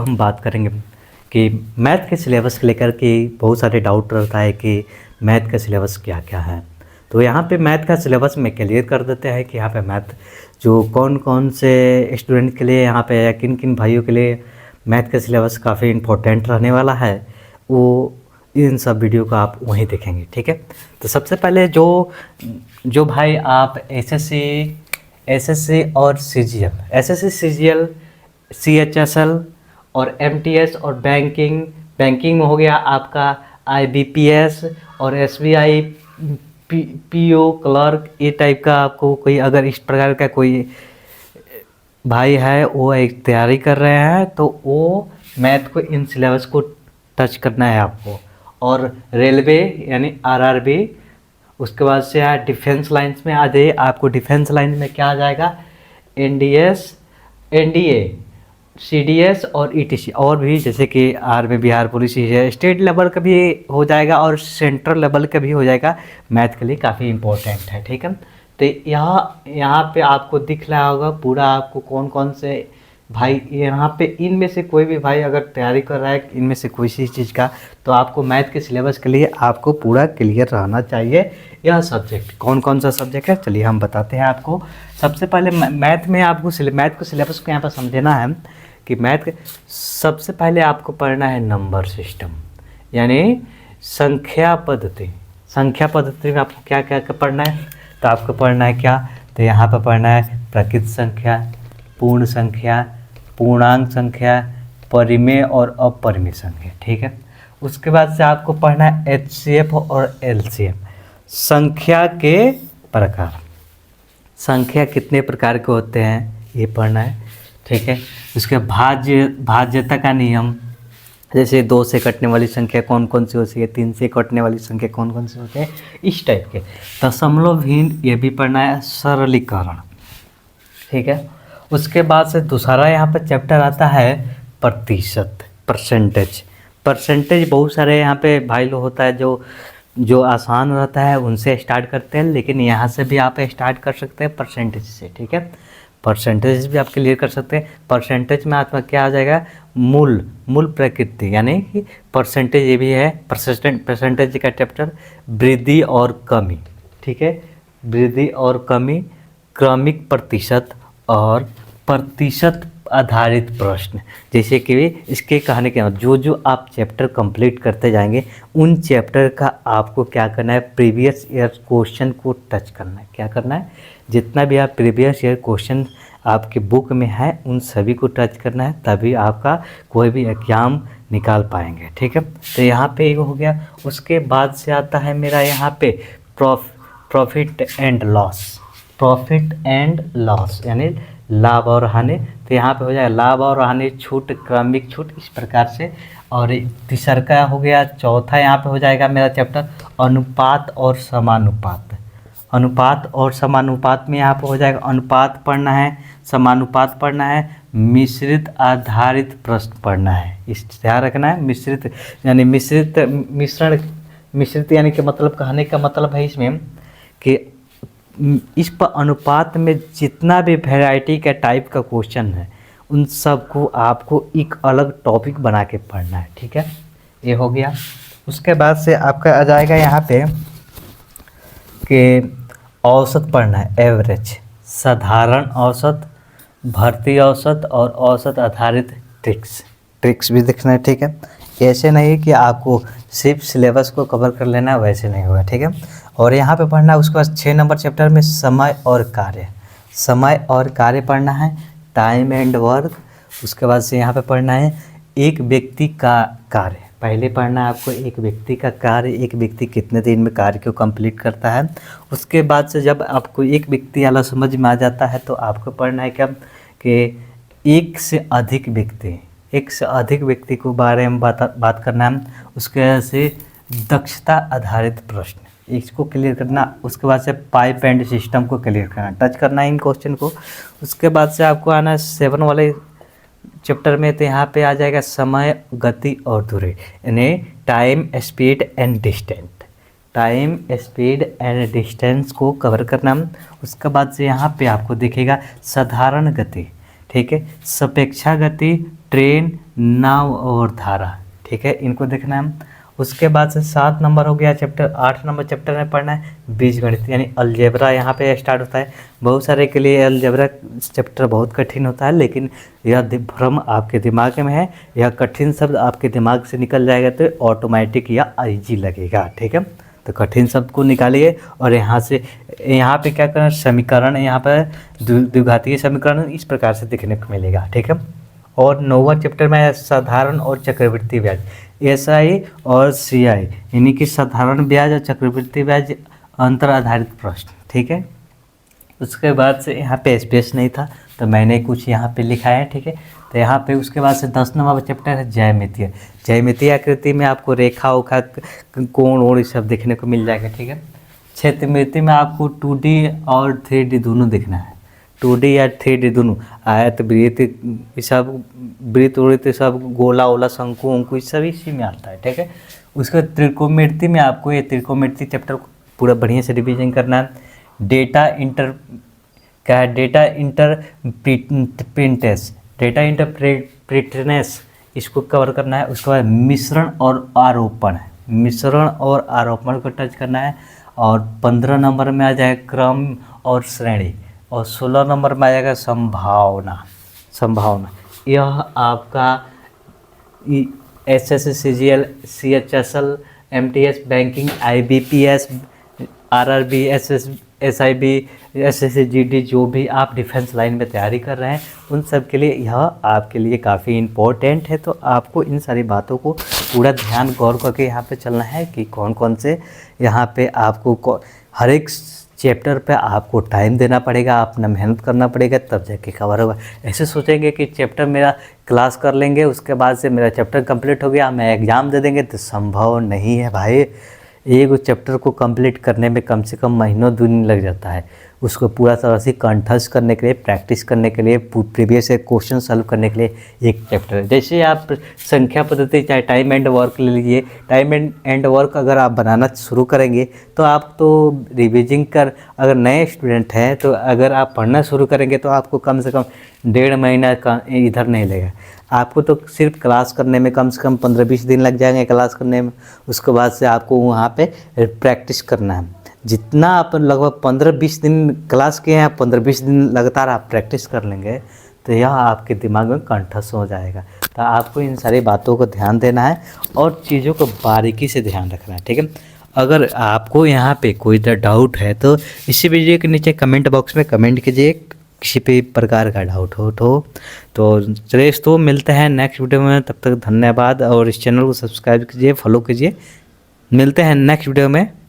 हम बात करेंगे कि मैथ के सिलेबस को लेकर के बहुत सारे डाउट रहता है कि मैथ का सिलेबस क्या क्या है। तो यहाँ पे मैथ का सिलेबस में क्लियर कर देते हैं कि यहाँ पे मैथ जो कौन कौन से स्टूडेंट के लिए यहाँ पे या किन किन भाइयों के लिए मैथ का सिलेबस काफ़ी इम्पोर्टेंट रहने वाला है, वो इन सब वीडियो को आप वहीं देखेंगे। ठीक है, तो सबसे पहले जो भाई आप एसएससी और सीजीएल सीएचएसएल और एमटीएस और बैंकिंग में हो गया आपका आईबीपीएस और एसबीआई पीओ क्लर्क, ये टाइप का आपको कोई अगर इस प्रकार का कोई भाई है वो एक तैयारी कर रहे हैं तो वो मैथ को इन सिलेबस को टच करना है आपको। और रेलवे यानी आरआरबी, उसके बाद से डिफेंस लाइन्स में आ जाइए। आपको डिफेंस लाइन में क्या आ जाएगा, एनडीए सीडीएस और ईटीसी, और भी जैसे कि आर्मी बिहार पुलिस है, स्टेट लेवल का भी हो जाएगा और सेंट्रल लेवल का भी हो जाएगा। मैथ के लिए काफ़ी इम्पोर्टेंट है। ठीक है, तो यहाँ पे आपको दिख रहा होगा पूरा आपको कौन कौन से भाई, यहाँ पे इनमें से कोई भी भाई अगर तैयारी कर रहा है इनमें से कोई सी चीज़ का, तो आपको मैथ के सिलेबस के लिए आपको पूरा क्लियर रहना चाहिए। यह सब्जेक्ट कौन कौन सा सब्जेक्ट है, चलिए हम बताते हैं आपको। सबसे पहले मैथ में आपको मैथ को सिलेबस को यहाँ पर समझना है कि मैथ सबसे पहले आपको पढ़ना है नंबर सिस्टम, यानी संख्या पद्धति में आपको क्या क्या पढ़ना है। तो आपको पढ़ना है क्या, तो यहाँ पर पढ़ना है प्रकृत संख्या, पूर्ण संख्या, पूर्णांक संख्या, परिमेय और अपरिमेय संख्या। ठीक है, उसके बाद से आपको पढ़ना है एचसीएफ और एलसीएम, संख्या के प्रकार, संख्या कितने प्रकार के होते हैं ये पढ़ना है। ठीक है, उसके भाज्यता का नियम, जैसे 2 से कटने वाली संख्या कौन कौन सी होती है, 3 से कटने वाली संख्या कौन कौन सी होती है, इस टाइप के। दशमलव ये भी पढ़ना है, सरलीकरण। ठीक है, उसके बाद से दूसरा यहाँ पर चैप्टर आता है परसेंटेज बहुत सारे यहाँ पे भाई लोग होता है जो आसान रहता है उनसे स्टार्ट करते हैं, लेकिन यहाँ से भी आप स्टार्ट कर सकते हैं परसेंटेज से। ठीक है, परसेंटेज भी आप क्लियर कर सकते हैं। परसेंटेज में आपका क्या आ जाएगा, मूल प्रकृति, यानी कि परसेंटेज ये भी है, परसेंटेज का चैप्टर, वृद्धि और कमी। ठीक है, वृद्धि और कमी, क्रमिक प्रतिशत और प्रतिशत आधारित प्रश्न। जैसे कि इसके कहने के जो आप चैप्टर कंप्लीट करते जाएंगे उन चैप्टर का आपको क्या करना है, प्रीवियस ईयर क्वेश्चन को टच करना है। क्या करना है, जितना भी आप प्रीवियस ईयर क्वेश्चन आपके बुक में है उन सभी को टच करना है, तभी आपका कोई भी एग्जाम निकाल पाएंगे। ठीक है, तो यहाँ पे हो गया। उसके बाद से आता है मेरा यहाँ पे प्रॉफिट एंड लॉस यानी लाभ और हानि। तो यहाँ पे हो जाएगा लाभ और हानि, छूट, क्रमिक छूट, इस प्रकार से। और तीसरा का हो गया, चौथा यहाँ पे हो जाएगा मेरा चैप्टर अनुपात और समानुपात में यहाँ पे हो जाएगा अनुपात पढ़ना है, समानुपात पढ़ना है, मिश्रित आधारित प्रश्न पढ़ना है। इस ध्यान रखना है, मिश्रित यानी कि मतलब कहने का मतलब है इसमें कि इस पर अनुपात में जितना भी वैरायटी का टाइप का क्वेश्चन है उन सब को आपको एक अलग टॉपिक बना के पढ़ना है। ठीक है, ये हो गया। उसके बाद से आपका आ जाएगा यहाँ पे कि औसत पढ़ना है, एवरेज, साधारण औसत, भर्ती औसत और औसत आधारित ट्रिक्स भी देखना है। ठीक है, ऐसे नहीं कि आपको सिर्फ सिलेबस को कवर कर लेना है, वैसे नहीं होगा। ठीक है, और यहाँ पे पढ़ना है। उसके बाद 6 नंबर चैप्टर में समय और कार्य पढ़ना है, टाइम एंड वर्क। उसके बाद से यहाँ पे पढ़ना है एक व्यक्ति का कार्य। पहले पढ़ना है आपको एक व्यक्ति का कार्य, एक व्यक्ति कितने दिन में कार्य को कंप्लीट करता है। उसके बाद से जब आपको एक व्यक्ति वाला समझ में आ जाता है तो आपको पढ़ना है क्या, कि एक से अधिक व्यक्ति को बारे में बात करना है। उसके बाद से दक्षता आधारित प्रश्न, इसको क्लियर करना। उसके बाद से पाइप एंड सिस्टम को क्लियर करना, टच करना है इन क्वेश्चन को। उसके बाद से आपको आना है 7 वाले चैप्टर में, तो यहाँ पे आ जाएगा समय, गति और दूरी, यानी टाइम स्पीड एंड डिस्टेंस को कवर करना। उसके बाद से यहाँ पे आपको दिखेगा साधारण गति, ठीक है, सापेक्षा गति, ट्रेन, नाव और धारा, ठीक है, इनको देखना है। उसके बाद से 7 नंबर हो गया चैप्टर, 8 नंबर चैप्टर में पढ़ना है बीजगणित यानी अलजेब्रा, यहाँ पे स्टार्ट होता है। बहुत सारे के लिए अलजेब्रा चैप्टर बहुत कठिन होता है, लेकिन यह भ्रम आपके दिमाग में है, यह कठिन शब्द आपके दिमाग से निकल जाएगा तो ऑटोमेटिक या ईजी लगेगा, ठीक है। तो कठिन शब्द को निकालिए और यहाँ से यहाँ पे क्या करना, समीकरण, यहाँ पर द्विघातीय समीकरण इस प्रकार से देखने को मिलेगा, ठीक है। और 9वां चैप्टर में साधारण और चक्रवृद्धि ब्याज, एसआई और सीआई यानी कि साधारण ब्याज और चक्रवृद्धि ब्याज अंतर आधारित प्रश्न, ठीक है। उसके बाद से यहाँ पे स्पेस नहीं था तो मैंने कुछ यहाँ पे लिखा है, ठीक है। तो यहाँ पे उसके बाद से 10 नंबर चैप्टर है ज्यामितीय, ज्यामितीय आकृति में आपको रेखा उखा कोण और ये सब देखने को मिल जाएगा, ठीक है। क्षेत्रमिति में आपको 2D और 3D दोनों देखना है, 2D या 3D दोनों, आयत वृत्त ये सब, वृत्त वृत्त सब, गोला ओला शंकु अंकु ये सब इसी में आता है, ठीक है। उसके त्रिकोणमिति में आपको ये त्रिकोणमिति चैप्टर को पूरा बढ़िया से रिवीजन करना है। डेटा इंटरप्रिटेंस, डेटा इंटरप्रिटेंस इसको कवर करना है। उसके बाद मिश्रण और आरोपण, मिश्रण और आरोपण को टच करना है। और 15 नंबर में आ जाएगा क्रम और श्रेणी, और 16 नंबर में आ जाएगा संभावना, संभावना। यह आपका SSC CGL CHSL MTS banking IBPS RRB SIB SSC GD जो भी आप डिफेंस लाइन में तैयारी कर रहे हैं उन सब के लिए यह आपके लिए काफ़ी इम्पोर्टेंट है। तो आपको इन सारी बातों को पूरा ध्यान गौर करके यहाँ पे चलना है कि कौन कौन से यहाँ पे आपको हर एक चैप्टर पे आपको टाइम देना पड़ेगा, अपना मेहनत करना पड़ेगा, तब जाके कवर होगा। ऐसे सोचेंगे कि चैप्टर मेरा क्लास कर लेंगे उसके बाद से मेरा चैप्टर कंप्लीट हो गया मैं एग्ज़ाम दे देंगे, तो संभव नहीं है भाई। एक चैप्टर को कंप्लीट करने में कम से कम महीनों दिन लग जाता है। उसको पूरा तरह से कंठस्थ करने के लिए, प्रैक्टिस करने के लिए, प्रीवियस क्वेश्चन सॉल्व करने के लिए एक चैप्टर है। जैसे आप संख्या पद्धति चाहे टाइम एंड वर्क ले लीजिए, टाइम एंड वर्क अगर आप बनाना शुरू करेंगे तो आप तो रिविजन कर, अगर नए स्टूडेंट हैं तो अगर आप पढ़ना शुरू करेंगे तो आपको कम से कम 1.5 महीना का इधर नहीं लगेगा। आपको तो सिर्फ क्लास करने में कम से कम 15-20 दिन लग जाएंगे क्लास करने में। उसके बाद से आपको वहाँ पे प्रैक्टिस करना है। जितना आप लगभग 15-20 दिन क्लास किए हैं, 15-20 दिन लगातार आप प्रैक्टिस कर लेंगे तो यह आपके दिमाग में कंठस्थ हो जाएगा। तो आपको इन सारी बातों को ध्यान देना है और चीज़ों को बारीकी से ध्यान रखना है, ठीक है। अगर आपको यहाँ पे कोई डाउट है तो इसी वीडियो के नीचे कमेंट बॉक्स में कमेंट कीजिए, किसी भी प्रकार का डाउट हो तो चलिए तो मिलते हैं नेक्स्ट वीडियो में। तब तक धन्यवाद और इस चैनल को सब्सक्राइब कीजिए, फॉलो कीजिए। मिलते हैं नेक्स्ट वीडियो में।